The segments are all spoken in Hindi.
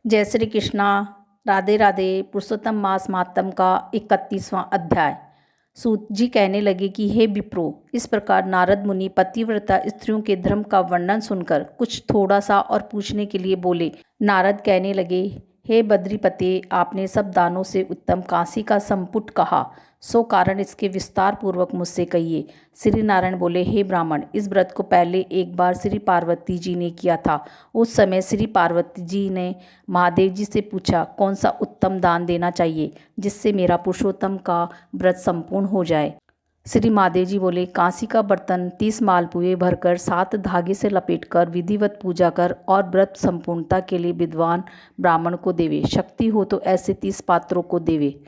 जय श्री कृष्णा। राधे राधे। पुरुषोत्तम मास मातम का 31वां अध्याय। सूत जी कहने लगे कि हे विप्रो, इस प्रकार नारद मुनि पतिव्रता स्त्रियों के धर्म का वर्णन सुनकर कुछ थोड़ा सा और पूछने के लिए बोले। नारद कहने लगे, हे बद्रीपते, आपने सब दानों से उत्तम काशी का संपुट कहा, सो कारण इसके विस्तार पूर्वक मुझसे कहिए। श्री नारायण बोले, हे ब्राह्मण, इस व्रत को पहले एक बार श्री पार्वती जी ने किया था। उस समय श्री पार्वती जी ने महादेव जी से पूछा, कौन सा उत्तम दान देना चाहिए जिससे मेरा पुरुषोत्तम का व्रत संपूर्ण हो जाए। श्री महादेव जी बोले, कांसी का बर्तन 30 मालपुए भरकर 7 धागे से लपेटकर विधिवत पूजा कर और व्रत संपूर्णता के लिए विद्वान ब्राह्मण को देवे। शक्ति हो तो ऐसे 30 पात्रों को देवे।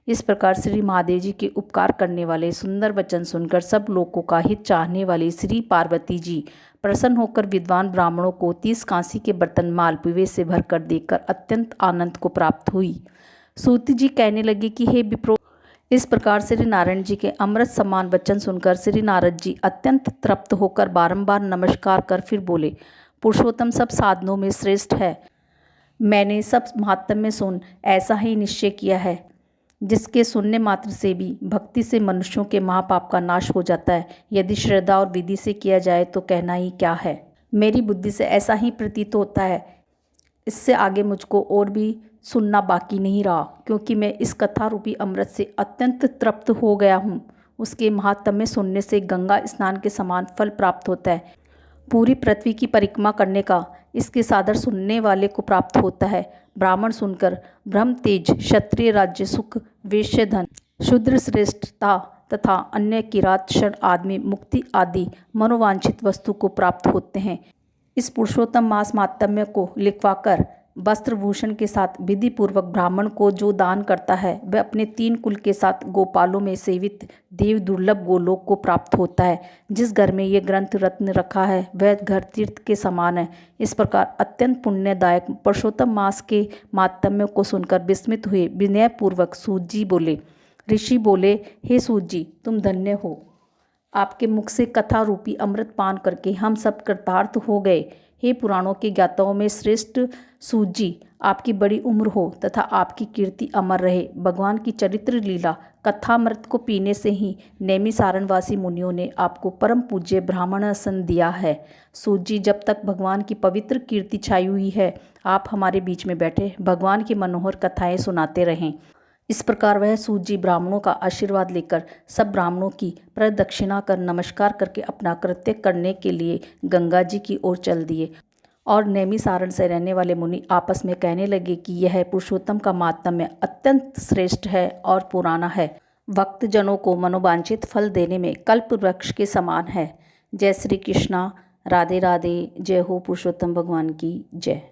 इस प्रकार श्री महादेव जी के उपकार करने वाले सुंदर वचन सुनकर सब लोगों का हित चाहने वाली श्री पार्वती जी प्रसन्न होकर विद्वान ब्राह्मणों को 30 कांसी के बर्तन मालपुए से भरकर देकर अत्यंत आनंद को प्राप्त हुई। सूत जी कहने लगे कि हे विप्रो, इस प्रकार श्री नारायण जी के अमृत समान वचन सुनकर श्री नारद जी अत्यंत तृप्त होकर बारंबार नमस्कार कर फिर बोले, पुरुषोत्तम सब साधनों में श्रेष्ठ है। मैंने सब महात्म्य सुन ऐसा ही निश्चय किया है, जिसके सुनने मात्र से भी भक्ति से मनुष्यों के महापाप का नाश हो जाता है। यदि श्रद्धा और विधि से किया जाए तो कहना ही क्या है। मेरी बुद्धि से ऐसा ही प्रतीत होता है। इससे आगे मुझको और भी सुनना बाकी नहीं रहा, क्योंकि मैं इस कथा रूपी अमृत से अत्यंत तृप्त हो गया हूँ। उसके महात्म्य सुनने से गंगा स्नान के समान फल प्राप्त होता है। पूरी पृथ्वी की परिक्रमा करने का इसके सादर सुनने वाले को प्राप्त होता है। ब्राह्मण सुनकर ब्रह्म तेज, क्षत्रिय राज्य सुख, वैश्य धन, शूद्र श्रेष्ठता तथा अन्य किरात क्षण आदमी मुक्ति आदि मनोवांछित वस्तु को प्राप्त होते हैं। इस पुरुषोत्तम मास माहात्म्य को लिखवाकर वस्त्र भूषण के साथ विधि पूर्वक ब्राह्मण को जो दान करता है, वह अपने 3 कुल के साथ गोपालों में सेवित देव दुर्लभ गोलोक को प्राप्त होता है। जिस घर में ये ग्रंथ रत्न रखा है वह घर तीर्थ के समान है। इस प्रकार अत्यंत पुण्यदायक पुरुषोत्तम मास के माहात्म्य को सुनकर विस्मित हुए विनय पूर्वक सूत जी बोले। ऋषि बोले, हे सूत जी, तुम धन्य हो। आपके मुख से कथा रूपी अमृत पान करके हम सब कृतार्थ हो गए। हे पुराणों के ज्ञाताओं में श्रेष्ठ सूत जी, आपकी बड़ी उम्र हो तथा आपकी कीर्ति अमर रहे। भगवान की चरित्र लीला कथामृत को पीने से ही नैमिसारणवासी मुनियों ने आपको परम पूज्य ब्राह्मण आसन दिया है। सूत जी, जब तक भगवान की पवित्र कीर्ति छाई हुई है, आप हमारे बीच में बैठे भगवान की मनोहर कथाएं सुनाते रहें। इस प्रकार वह सूत जी ब्राह्मणों का आशीर्वाद लेकर सब ब्राह्मणों की प्रदक्षिणा कर नमस्कार करके अपना कृत्य करने के लिए गंगा जी की ओर चल दिए। और नैमिसारण से रहने वाले मुनि आपस में कहने लगे कि यह पुरुषोत्तम का माहात्म्य अत्यंत श्रेष्ठ है और पुराना है। भक्त जनों को मनोवांछित फल देने में कल्प वृक्ष के समान है। जय श्री कृष्णा। राधे राधे। जय हो पुरुषोत्तम भगवान की जय।